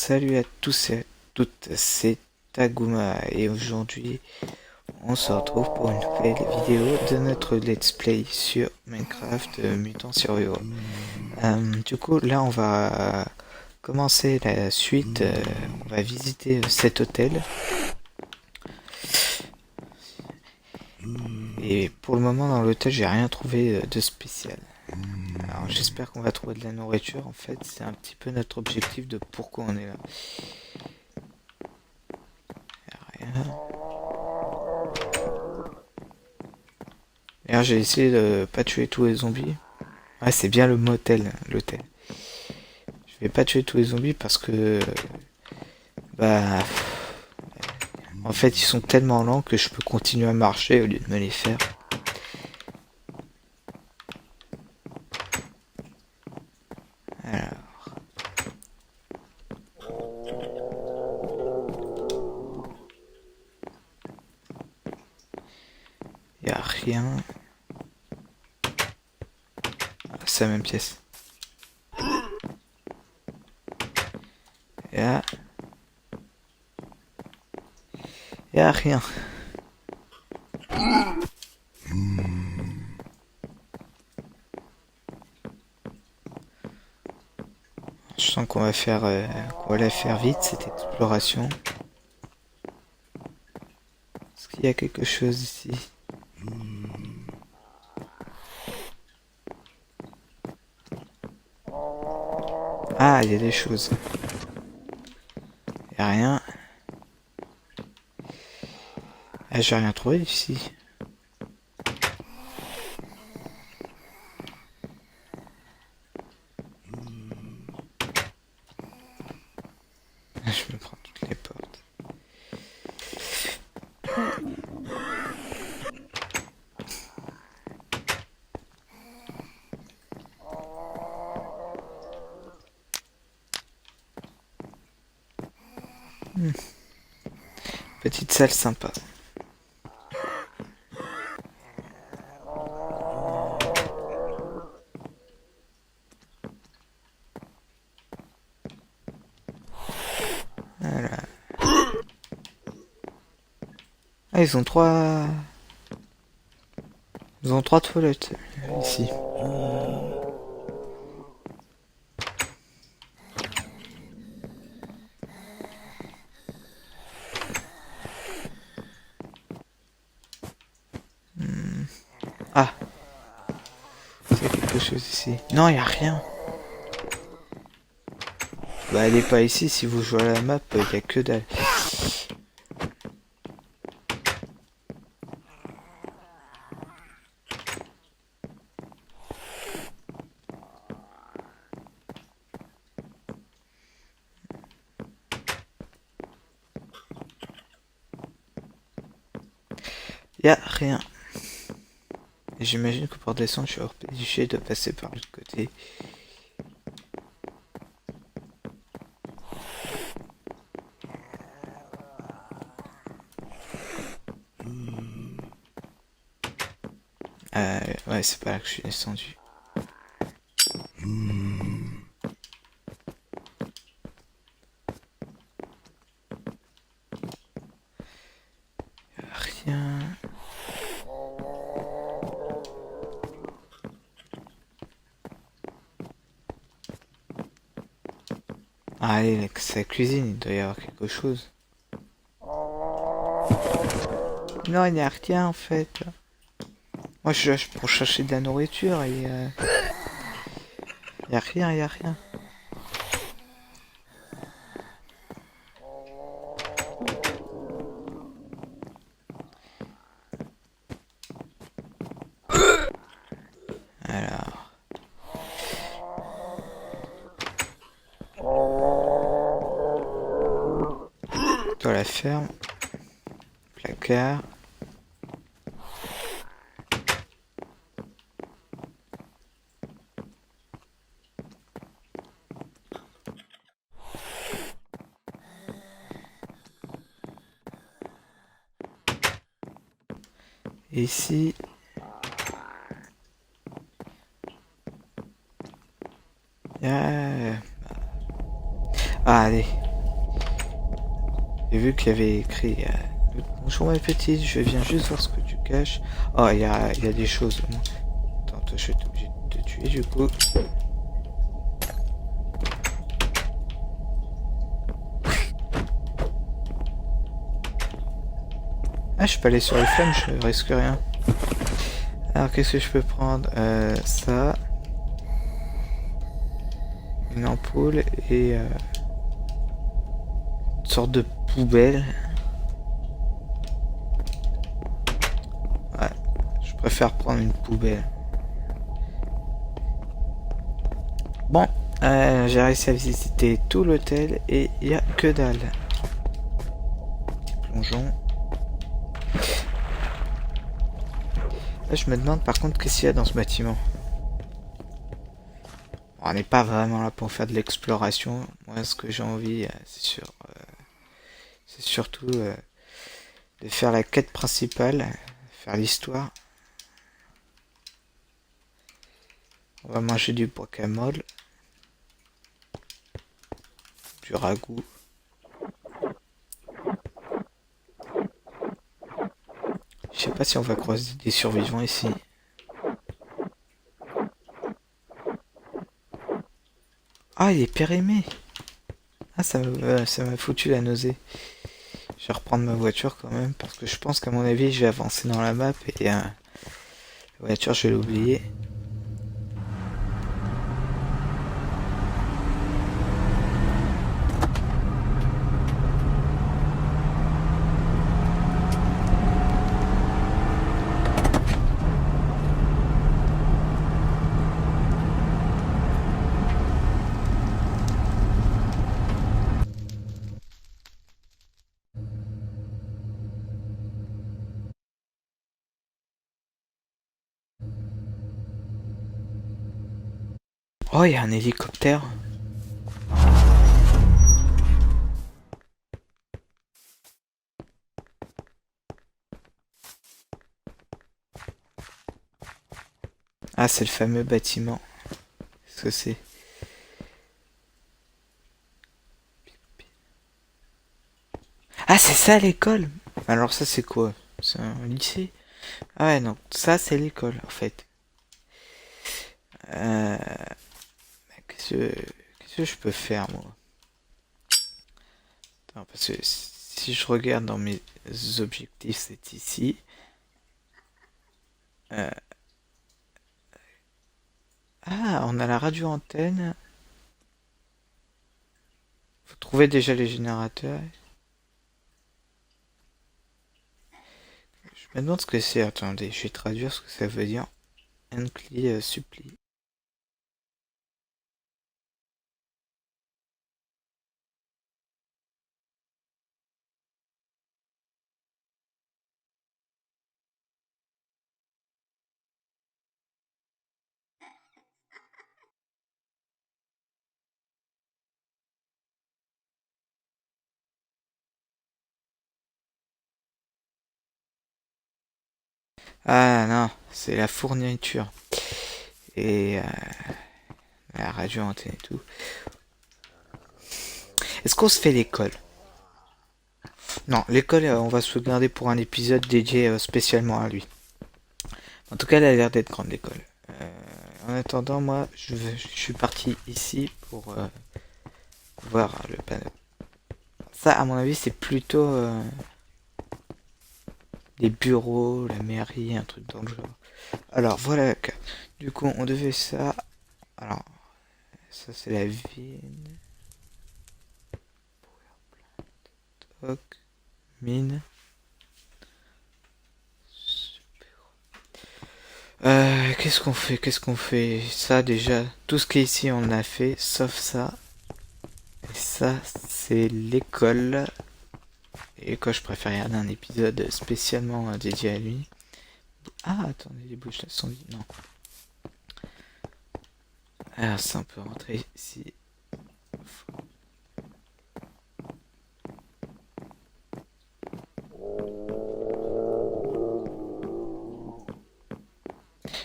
Salut à tous et à toutes, c'est Taguma et aujourd'hui on se retrouve pour une nouvelle vidéo de notre let's play sur Minecraft Mutant Survival. Du coup là on va commencer la suite, on va visiter cet hôtel et pour le moment dans l'hôtel j'ai rien trouvé de spécial. Alors j'espère qu'on va trouver de la nourriture, en fait c'est un petit peu notre objectif de pourquoi on est là. Y a rien. D'ailleurs, j'ai essayé de pas tuer tous les zombies. Ouais, c'est bien le motel, l'hôtel. Je vais pas tuer tous les zombies parce que, bah, en fait, ils sont tellement lents que je peux continuer à marcher au lieu de me les faire. Alors, y a rien. Ah, c'est la même pièce. Là, y a rien. Je sens qu'on va la faire vite cette exploration. Est-ce qu'il y a quelque chose ici? Ah, il y a des choses. Y a rien. Ah, j'ai rien trouvé ici. Je me prends toutes les portes. Petite salle sympa. Voilà. Ah, ils ont trois toilettes ici. Ah, il y a quelque chose ici. Non, il y a rien. Bah, elle est pas ici. Si vous jouez à la map, il y a que dalle. Il y a rien. Et j'imagine que pour descendre, je suis obligé de passer par l'autre côté. Ouais, c'est pas là que je suis descendu. Rien. Ah, allez, sa cuisine, il doit y avoir quelque chose. Non, il n'y a rien en fait. Moi, je cherche pour chercher de la nourriture et il y a rien, il y a rien. Alors, toi la ferme, placard. Et ici, il y a... Ah, allez, J'ai vu qu'il y avait écrit bonjour ma petite, je viens juste voir ce que tu caches. Oh, il y a des choses. Attends, toi, je vais être obligé de te tuer du coup. Ah, je peux aller sur les flammes, je risque rien. Alors, qu'est-ce que je peux prendre ça. Une ampoule et une sorte de poubelle. Ouais, je préfère prendre une poubelle. Bon, j'ai réussi à visiter tout l'hôtel et il n'y a que dalle. Petit plongeon. Là, je me demande par contre qu'est-ce qu'il y a dans ce bâtiment. Bon, on n'est pas vraiment là pour faire de l'exploration. Moi, ce que j'ai envie, c'est surtout de faire la quête principale, faire l'histoire. On va manger du guacamole, du ragoût. Je sais pas si on va croiser des survivants ici. Ah, il est périmé. Ah, ça m'a foutu la nausée. Je vais reprendre ma voiture quand même, parce que je pense qu'à mon avis, je vais avancer dans la map et la voiture, je vais l'oublier. Oh, il y a un hélicoptère. Ah, c'est le fameux bâtiment. Qu'est-ce que c'est? Ah, c'est ça l'école? Alors ça, c'est quoi? C'est un lycée? Ah ouais, non, ça, c'est l'école, en fait. Euh... Qu'est-ce que je peux faire, moi? Attends, parce que si je regarde dans mes objectifs, c'est ici. Euh, Ah, on a la radio-antenne. Faut trouver déjà les générateurs. Je me demande ce que c'est. Attendez, je vais traduire ce que ça veut dire. Encli supplie. Ah non, c'est la fourniture. Et la radio-antenne et tout. Est-ce qu'on se fait l'école? Non, l'école, on va se garder pour un épisode dédié spécialement à lui. En tout cas, elle a l'air d'être grande l'école. En attendant, moi, je suis parti ici pour voir le panneau. Ça, à mon avis, c'est plutôt des bureaux, la mairie, un truc dans le genre. Alors, voilà la carte. Du coup, on devait ça. Alors, ça, c'est la ville. Toc, mine. Qu'est-ce qu'on fait? Qu'est-ce qu'on fait? Ça, déjà, tout ce qui est ici, on l'a fait, sauf ça. Et ça, c'est l'école. Et quoi, je préfère regarder un épisode spécialement dédié à lui. Ah, attendez, les bouches là sont vides. Non. Alors, ça, on peut rentrer ici.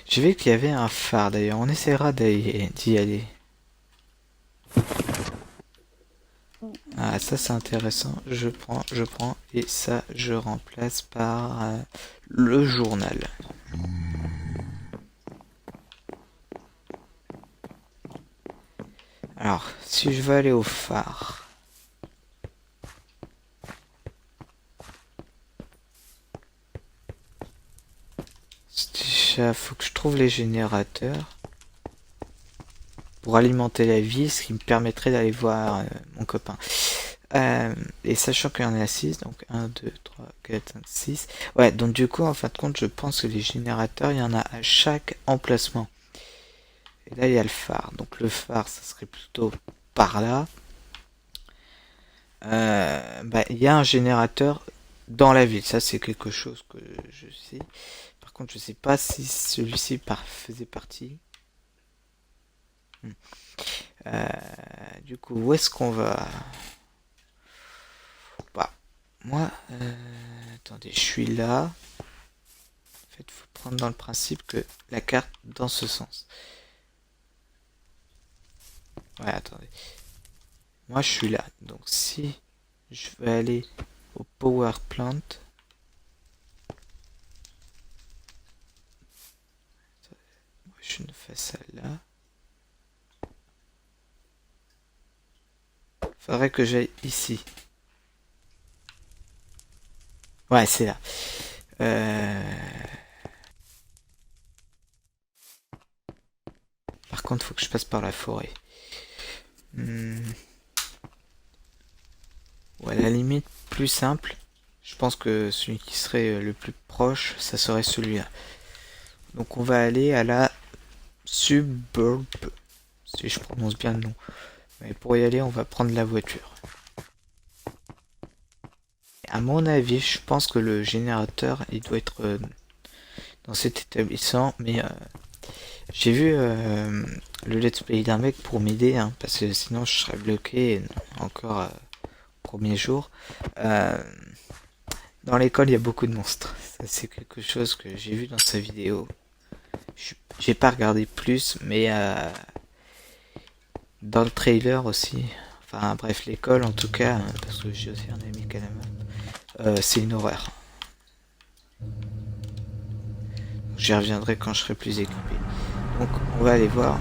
J'ai vu qu'il y avait un phare d'ailleurs. On essaiera d'y aller. Ah, Ah, ça c'est intéressant. Je prends, et ça je remplace par le journal. Alors, si je veux aller au phare, déjà faut que je trouve les générateurs pour alimenter la ville, ce qui me permettrait d'aller voir mon copain. Et sachant qu'il y en a 6, donc 1, 2, 3, 4, 5, 6. Ouais, donc du coup, en fin de compte, je pense que les générateurs, il y en a à chaque emplacement. Et là, il y a le phare. Donc le phare, ça serait plutôt par là. Bah, il y a un générateur dans la ville. Ça, c'est quelque chose que je sais. Par contre, je sais pas si celui-ci faisait partie. Hmm. Euh, du coup, où est-ce qu'on va? Bah, moi, attendez, je suis là. En fait, il faut prendre dans le principe que la carte dans ce sens. Ouais, attendez. Moi, je suis là. Donc, si je veux aller au power plant, je ne fais ça là. Faudrait que j'aille ici. Ouais, c'est là. Par contre, faut que je passe par la forêt. Hmm. Ouais, à la limite, plus simple. Je pense que celui qui serait le plus proche, ça serait celui-là. Donc on va aller à la suburb, si je prononce bien le nom. Mais pour y aller, on va prendre la voiture. À mon avis, je pense que le générateur, il doit être dans cet établissement. Mais j'ai vu le let's play d'un mec pour m'aider, hein, parce que sinon je serais bloqué encore premier jour. Euh, Dans l'école, il y a beaucoup de monstres. Ça, c'est quelque chose que j'ai vu dans sa vidéo. J'ai pas regardé plus, mais dans le trailer aussi. Enfin, bref, l'école en tout cas, hein, parce que j'ai aussi un ami qui a la map. C'est une horreur. J'y reviendrai quand je serai plus équipé. Donc, on va aller voir.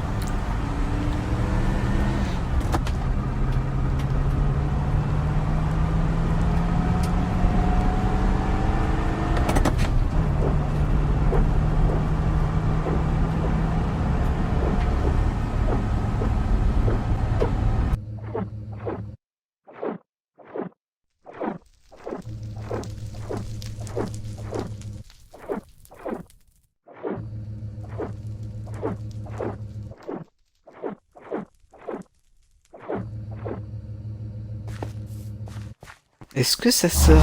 Est-ce que ça serait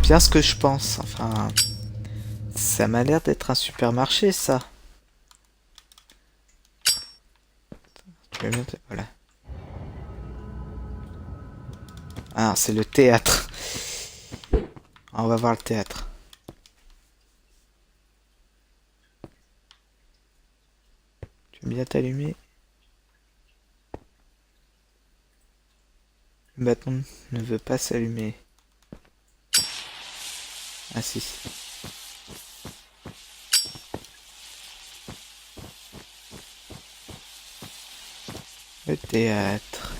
bien ce que je pense? Enfin, ça m'a l'air d'être un supermarché, ça. Voilà. Ah, c'est le théâtre. On va voir le théâtre. Tu veux bien t'allumer? Le bâton ne veut pas s'allumer. Ah si. Le théâtre.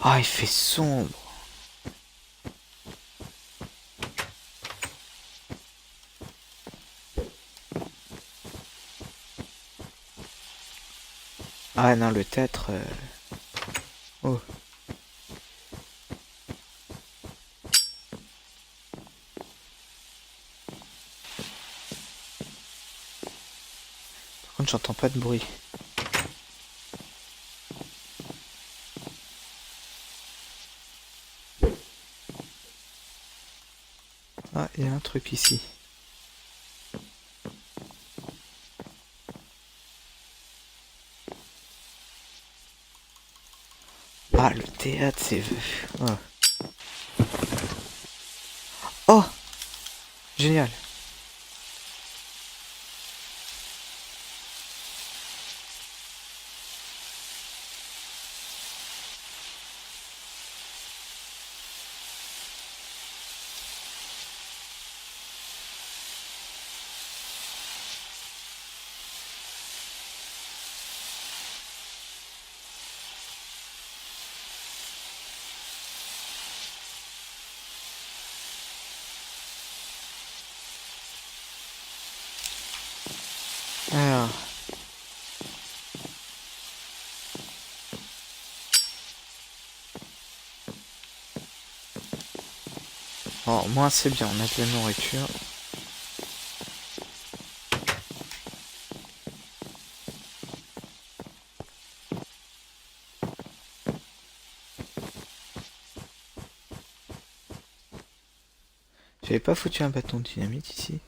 Ah, il fait sombre. Ah non, le théâtre... Oh. Par contre, j'entends pas de bruit. Ah, il y a un truc ici. Ah, le théâtre, c'est... Oh. Oh, génial. Bon, moi c'est bien, on a de la nourriture. J'avais pas foutu un bâton de dynamite ici.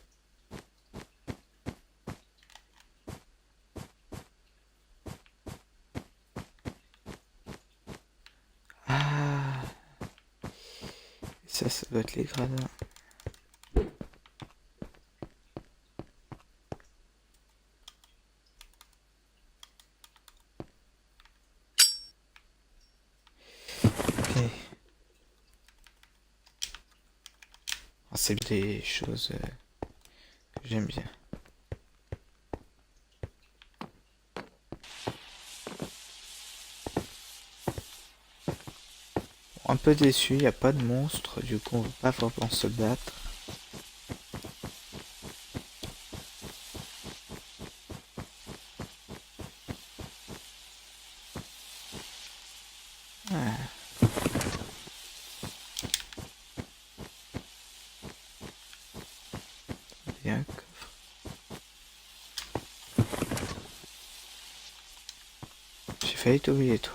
Ah, ça doit être les gradins. Ok. Ah, c'est des choses que j'aime bien. Bon, un peu déçu, il n'y a pas de monstre, du coup on va pas vraiment se battre. Ah, bien. J'ai failli t'oublier toi.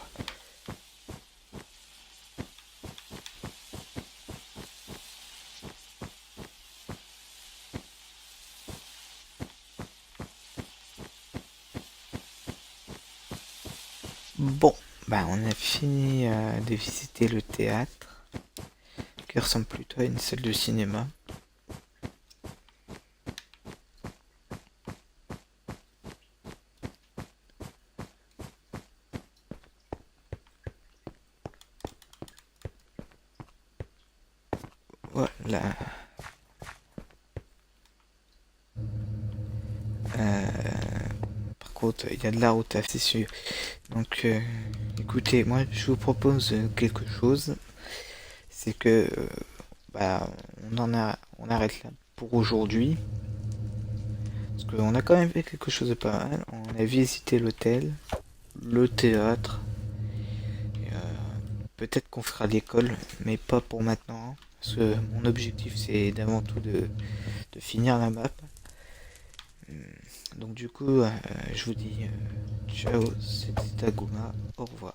Bon, bah on a fini de visiter le théâtre, qui ressemble plutôt à une salle de cinéma. Voilà. Euh, Par contre, il y a de la route à faire, c'est sûr. Donc, écoutez, moi je vous propose quelque chose. C'est que, bah, on arrête là pour aujourd'hui. Parce qu'on a quand même fait quelque chose de pas mal. On a visité l'hôtel, le théâtre. Et, peut-être qu'on fera l'école, mais pas pour maintenant. Parce que mon objectif c'est d'avant tout de finir la map. Donc du coup, je vous dis ciao, c'était Taguma, au revoir.